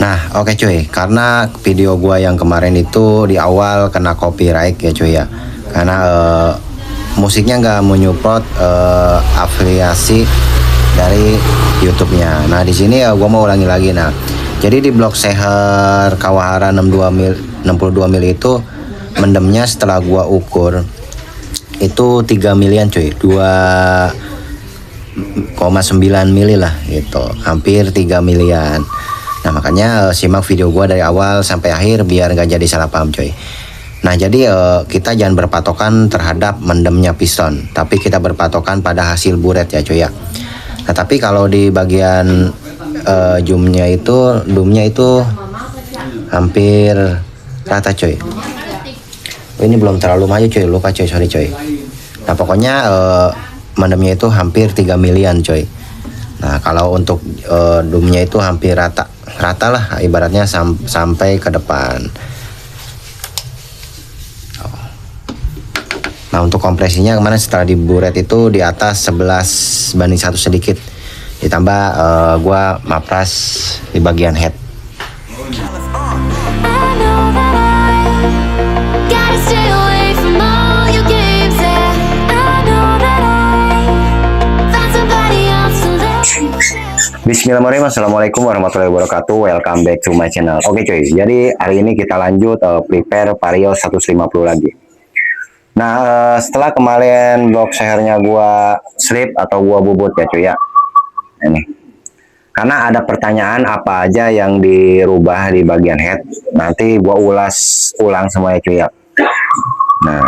Nah, oke cuy, karena video gua yang kemarin itu di awal kena copyright ya cuy ya, karena musiknya nggak menyupport afiliasi dari YouTube-nya. Nah, di sini ya gua mau ulangi lagi. Nah, jadi di blog Seher Kawahara 62 mil itu mendemnya setelah gua ukur itu 3 milian cuy, 2,9 mili lah gitu, hampir 3 milian. Nah, makanya simak video gua dari awal sampai akhir biar nggak jadi salah paham coy. Nah, jadi kita jangan berpatokan terhadap mendemnya piston, tapi kita berpatokan pada hasil buret ya coy ya. Nah, tapi kalau di bagian dumnya itu hampir rata coy. Ini belum terlalu maju coy, lupa coy, sorry coy. Nah, pokoknya mendemnya itu hampir 3 milian coy. Nah, kalau untuk dumnya itu hampir rata lah, ibaratnya sampai ke depan. Nah, untuk kompresinya kemarin setelah diburet itu di atas 11:1 sedikit, ditambah gua mapras di bagian head. Bismillahirrahmanirrahim. Assalamualaikum warahmatullahi wabarakatuh. Welcome back to my channel. Oke cuy, jadi hari ini kita lanjut prepare Vario 150 lagi. Nah, setelah kemarin blok sehernya gua slip atau gua bubut ya cuy ya. Ini. Karena ada pertanyaan apa aja yang dirubah di bagian head, nanti gua ulang semuanya cuy ya. Nah,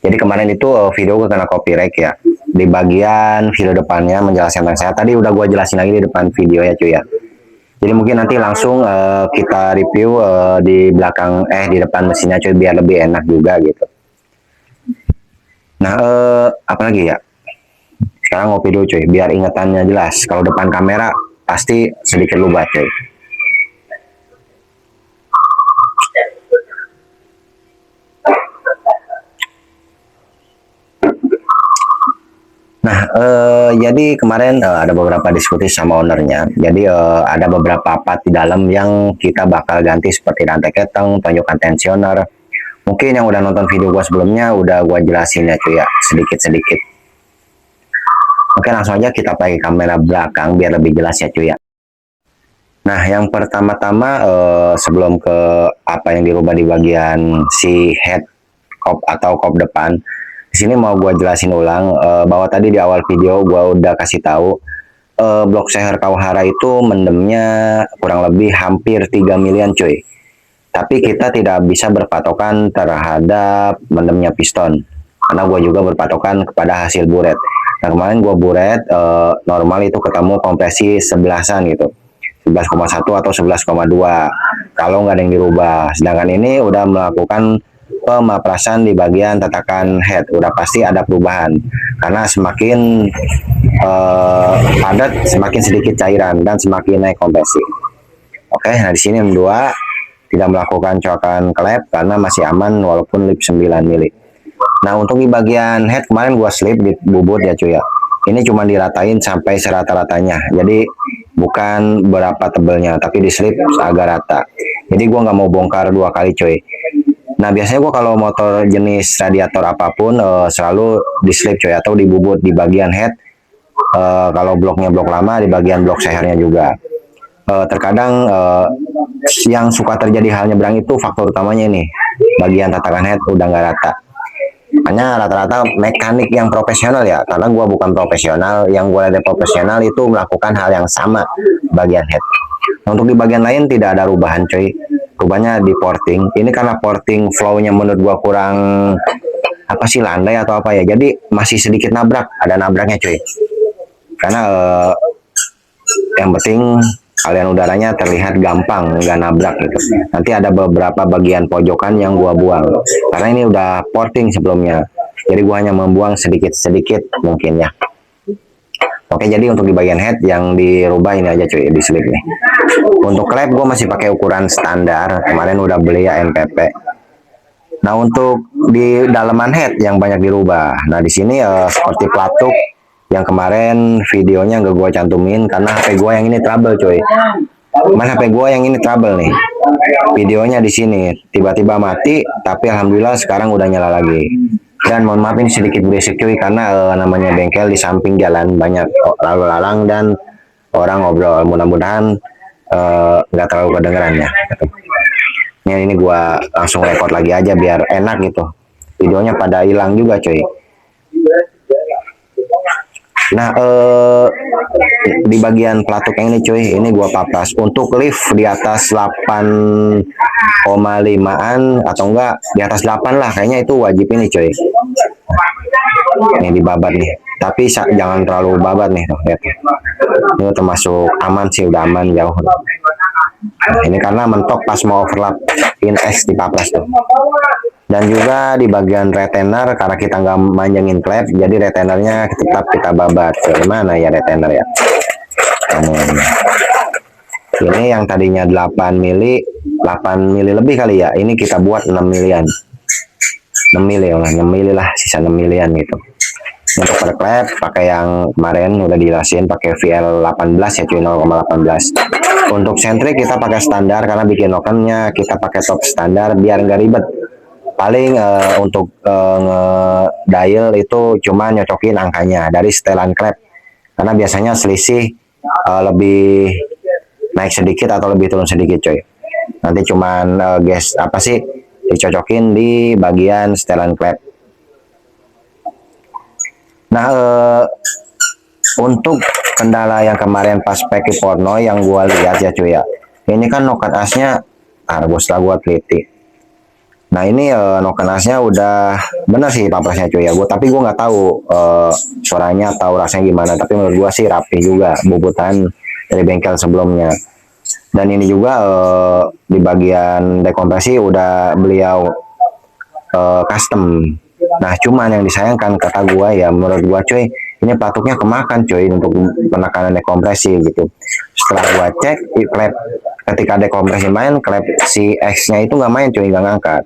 jadi kemarin itu video gua kena copyright ya. Di bagian video depannya menjelaskan tentang saya tadi udah gue jelasin lagi di depan video ya cuy ya. Jadi mungkin nanti langsung kita review di belakang di depan mesinnya cuy biar lebih enak juga gitu. Nah, apa lagi ya? Sekarang ngopi dulu cuy biar ingatannya jelas. Kalau depan kamera pasti sedikit lupa cuy. Nah, jadi kemarin ada beberapa diskusi sama ownernya. Jadi ada beberapa part di dalam yang kita bakal ganti seperti rantai keteng, tonjokan tensioner. Mungkin yang udah nonton video gua sebelumnya udah gua jelasin ya cuy ya, sedikit-sedikit. Oke, langsung aja kita pakai kamera belakang biar lebih jelas ya cuy ya. Nah, yang pertama-tama sebelum ke apa yang dirubah di bagian si head kop atau kop depan. Di sini mau gue jelasin ulang bahwa tadi di awal video gue udah kasih tahu blok Seher Kawahara itu mendemnya kurang lebih hampir 3 milian cuy. Tapi kita tidak bisa berpatokan terhadap mendemnya piston. Karena gue juga berpatokan kepada hasil buret. Nah, kemarin gue buret normal itu ketemu kompresi 11-an gitu. 11,1 atau 11,2 kalau nggak ada yang dirubah. Sedangkan ini udah melakukan pemaprasan di bagian tatakan head, udah pasti ada perubahan karena semakin padat semakin sedikit cairan dan semakin naik kompresi. Oke, nah di sini M2 tidak melakukan coakan klep karena masih aman walaupun lip 9 mili. Nah, untuk di bagian head kemarin gua slip di bubut ya cuy ya. Ini cuma diratain sampai serata-ratanya, jadi bukan berapa tebelnya tapi di slip agak rata. Jadi gua nggak mau bongkar 2 kali cuy. Nah, biasanya gua kalau motor jenis radiator apapun selalu di slip coy atau dibubut di bagian head. Kalau bloknya blok lama di bagian blok sehernya juga. Terkadang yang suka terjadi hal nyebrang itu faktor utamanya ini bagian tatakan head udah nggak rata. Makanya rata-rata mekanik yang profesional ya, karena gua bukan profesional, yang gua lihat profesional itu melakukan hal yang sama bagian head. Nah, untuk di bagian lain tidak ada rubahan coy. Rubahnya di porting. Ini karena porting flow-nya menurut gua kurang apa sih, landai atau apa ya. Jadi masih sedikit nabrak, ada nabraknya cuy. Karena yang penting aliran udaranya terlihat gampang, nggak nabrak gitu. Nanti ada beberapa bagian pojokan yang gua buang. Karena ini udah porting sebelumnya. Jadi gua hanya membuang sedikit-sedikit mungkin ya. Oke, jadi untuk di bagian head yang dirubah ini aja cuy, di slip nih. Untuk klep gue masih pakai ukuran standar, kemarin udah beli ya MPP. Nah, untuk di dalaman head yang banyak dirubah. Nah, di sini seperti pelatuk yang kemarin videonya nggak gue cantumin karena HP gue yang ini trouble coy. Mas HP gua yang ini trouble nih. Videonya di sini tiba-tiba mati, tapi alhamdulillah sekarang udah nyala lagi. Dan mohon maaf ini sedikit berisik cuy karena namanya bengkel di samping jalan banyak lalu lalang dan orang ngobrol. Mudah-mudahan nggak terlalu kedengeran ya. Ini gua langsung record lagi aja biar enak gitu. Videonya pada hilang juga cuy. Nah, di bagian pelatuk yang ini cuy, ini gua papras untuk lift di atas 8,5an atau enggak di atas 8 lah, kayaknya itu wajib ini cuy. Ini dibabat nih, tapi jangan terlalu babat nih tuh, lihat. Ini termasuk aman sih, udah aman jauh. Nah, ini karena mentok pas mau overlap in X di papras tuh. Dan juga di bagian retainer karena kita nggak manjangin klep, jadi retainernya tetap kita babat. Gimana ya retainer ya? Ini yang tadinya 8 mili, 8 mili lebih kali ya. Ini kita buat 6 milian. 6 mili lah, 6 mili lah, sisa 6 milian gitu. Untuk per klep pakai yang kemarin udah dijelasin pakai VL18 ya cuy, 0,18. Untuk sentrik kita pakai standar karena bikin lokennya kita pakai top standar biar nggak ribet. Paling untuk dial itu cuma nyocokin angkanya dari setelan klep karena biasanya selisih lebih naik sedikit atau lebih turun sedikit coy. Nanti cuman guys apa sih dicocokin di bagian setelan klep. Nah untuk kendala yang kemarin pas pakai porno yang gua lihat ya cuy ya, ini kan noken asnya setelah gua teliti. Nah ini noken asnya udah bener sih paprasnya cuy ya, tapi gue nggak tahu suaranya atau rasanya gimana, tapi menurut gue sih rapi juga bubutan dari bengkel sebelumnya. Dan ini juga di bagian dekompresi udah beliau custom. Nah cuman yang disayangkan kata gue ya, menurut gue cuy ini pelatuknya kemakan cuy untuk penekanan dekompresi gitu. Setelah gue cek klep ketika dekompresi main, klep si X nya itu nggak main cuy, nggak ngangkat.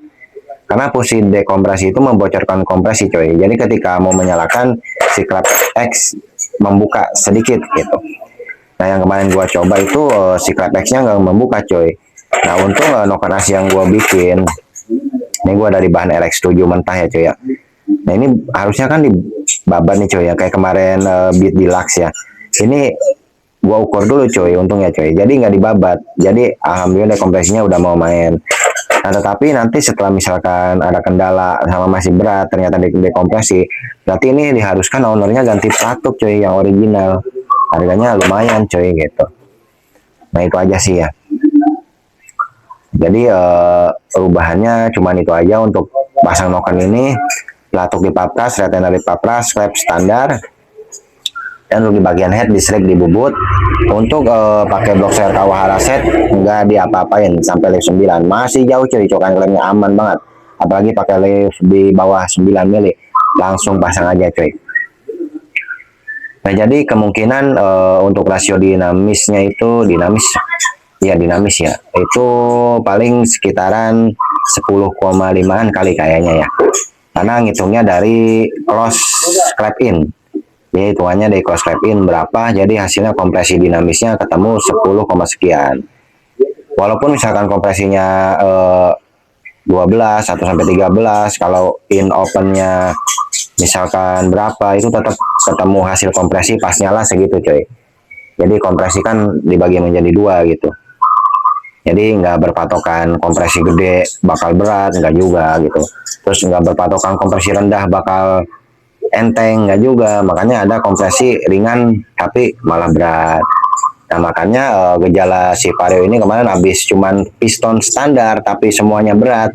Karena fungsi dekompresi itu membocorkan kompresi coy. Jadi ketika mau menyalakan si klep X membuka sedikit gitu. Nah yang kemarin gua coba itu si klep X-nya nggak membuka coy. Nah untung noken as yang gua bikin, ini gua dari bahan RX7 mentah ya coy ya. Nah ini harusnya kan dibabat nih coy ya, kayak kemarin Beat Deluxe ya. Ini gua ukur dulu coy, untungnya coy. Jadi nggak dibabat. Jadi alhamdulillah dekompresinya udah mau main. Nah, tetapi nanti setelah misalkan ada kendala sama masih berat ternyata dekompresi, berarti ini diharuskan ownernya ganti pelatuk coy yang original. Harganya lumayan coy gitu. Nah itu aja sih ya. Jadi perubahannya cuma itu aja untuk pasang noken ini, pelatuk di papras, retainer di papras, klep standar. Dan untuk di bagian head disrek dibubut. Untuk pakai blok serta wahara set nggak diapa-apain sampai lift 9, masih jauh cuy, cokan klemnya aman banget, apalagi pakai lift di bawah 9 mili langsung pasang aja cuy. Nah jadi kemungkinan untuk rasio dinamisnya itu dinamis ya, itu paling sekitaran 10,5an kali kayaknya ya, karena ngitungnya dari close clap in. Jadi hitungannya dari cross clap in berapa, jadi hasilnya kompresi dinamisnya ketemu 10, sekian. Walaupun misalkan kompresinya 12 atau sampai 13, kalau in opennya misalkan berapa, itu tetap ketemu hasil kompresi pas nyala segitu coy. Jadi kompresi kan dibagi menjadi dua gitu. Jadi nggak berpatokan kompresi gede bakal berat, nggak juga gitu. Terus nggak berpatokan kompresi rendah bakal enteng, nggak juga. Makanya ada kompresi ringan tapi malah berat. Nah makanya gejala si Vario ini kemarin habis cuman piston standar tapi semuanya berat.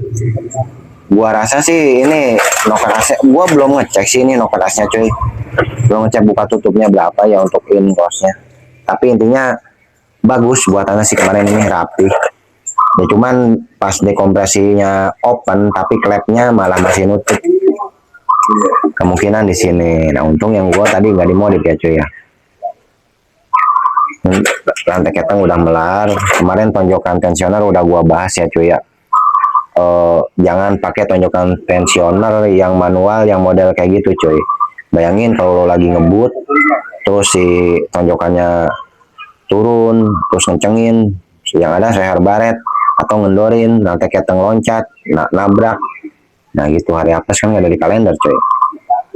Gua rasa sih ini noken asnya, gua belum ngecek sih ini noken asnya cuy, belum ngecek buka tutupnya berapa ya untuk in cost-nya. Tapi intinya bagus buatannya sih kemarin, ini rapi. Ya cuman pas dekompresinya open tapi klepnya malah masih nutup. Kemungkinan di sini. Nah untung yang gua tadi nggak dimodif ya cuy ya. Rantai keteng udah melar. Kemarin tonjokan tensioner udah gua bahas ya cuy ya. Jangan pakai tonjokan tensioner yang manual yang model kayak gitu cuy. Bayangin kalau lo lagi ngebut terus si tonjokannya turun terus ngencengin, yang ada seher baret atau ngendorin, nanti keteng loncat, nabrak. Nah gitu, hari apes kan nggak ada di kalender cuy.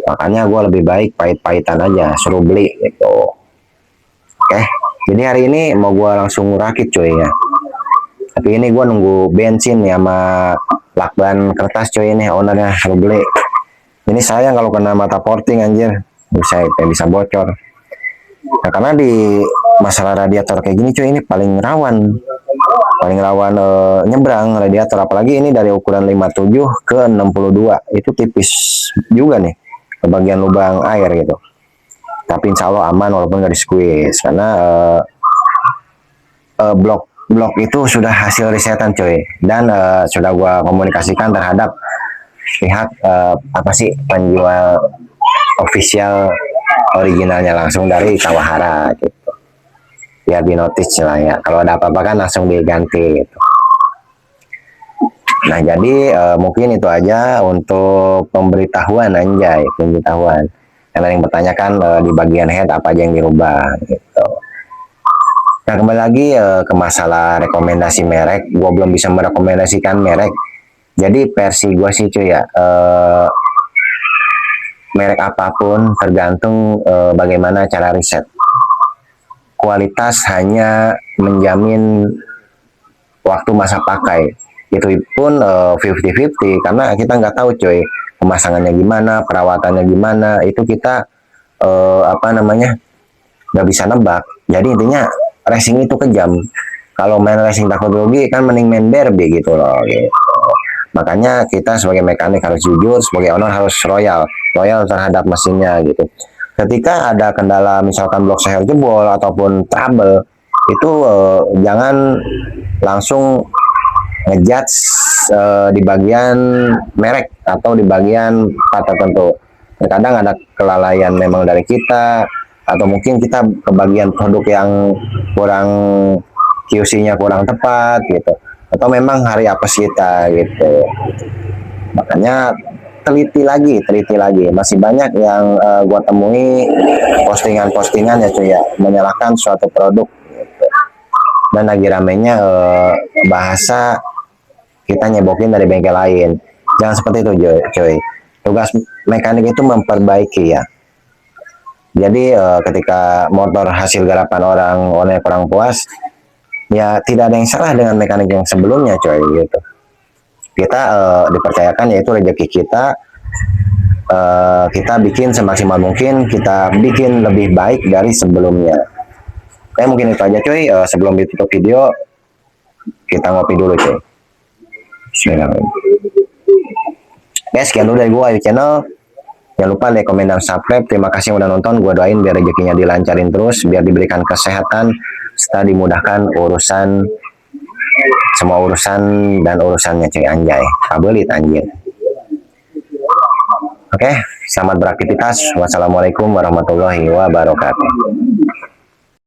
Makanya gue lebih baik pahit-pahitan aja, suruh beli gitu. Oke, jadi hari ini mau gue langsung rakit cuy ya. Tapi ini gue nunggu bensin ya sama lakban kertas cuy, ini ownernya suruh beli. Ini sayang kalau kena mata porting anjir, bisa bocor. Nah, karena di masalah radiator kayak gini cuy, ini paling rawan nyebrang radiator, apalagi ini dari ukuran 57 ke 62, itu tipis juga nih ke bagian lubang air gitu. Tapi insya Allah aman walaupun nggak di squeeze, karena blok itu sudah hasil risetan cuy, dan sudah gua komunikasikan terhadap pihak apa sih, penjual official originalnya langsung dari Kawahara gitu, biar di notice lah ya, kalau ada apa-apa kan langsung diganti gitu. Nah jadi mungkin itu aja untuk pemberitahuan anjay, pemberitahuan. Karena yang bertanyakan di bagian head apa aja yang dirubah gitu. Nah kembali lagi ke masalah rekomendasi merek, gue belum bisa merekomendasikan merek. Jadi versi gue sih cuy ya, merek apapun tergantung bagaimana cara riset. Kualitas hanya menjamin waktu masa pakai. Itu pun 50-50 karena kita nggak tahu cuy pemasangannya gimana, perawatannya gimana, itu kita nggak bisa nebak. Jadi intinya racing itu kejam. Kalau main racing takut rugi kan mending main derby gitu loh gitu. Makanya kita sebagai mekanik harus jujur, sebagai owner harus loyal terhadap mesinnya gitu. Ketika ada kendala misalkan blok seher jebol ataupun trouble, itu jangan langsung ngejudge di bagian merek atau di bagian part tertentu. Kadang ada kelalaian memang dari kita, atau mungkin kita ke bagian produk yang kurang, QC-nya kurang tepat gitu, atau memang hari apes kita gitu. Makanya teliti lagi, masih banyak yang gua temui postingan ya cuy ya, menyalahkan suatu produk gitu. Dan lagi ramenya bahasa kita nyebokin dari bengkel lain. Jangan seperti itu cuy. Tugas mekanik itu memperbaiki ya. Jadi ketika motor hasil garapan orang kurang puas, ya tidak ada yang salah dengan mekanik yang sebelumnya coy gitu. Kita dipercayakan yaitu rezeki kita, kita bikin semaksimal mungkin, kita bikin lebih baik dari sebelumnya. Oke, mungkin itu aja cuy. Sebelum ditutup video, kita ngopi dulu cuy. Bismillahirrahmanirrahim. Oke, sekian dulu dari gua Ayu Channel. Jangan lupa like, komen, dan subscribe. Terima kasih yang udah nonton. Gua doain biar rezekinya dilancarin terus, biar diberikan kesehatan, serta dimudahkan semua urusan dan urusannya cuy anjay. Kabelit anjir. Oke, selamat beraktivitas. Wassalamualaikum warahmatullahi wabarakatuh.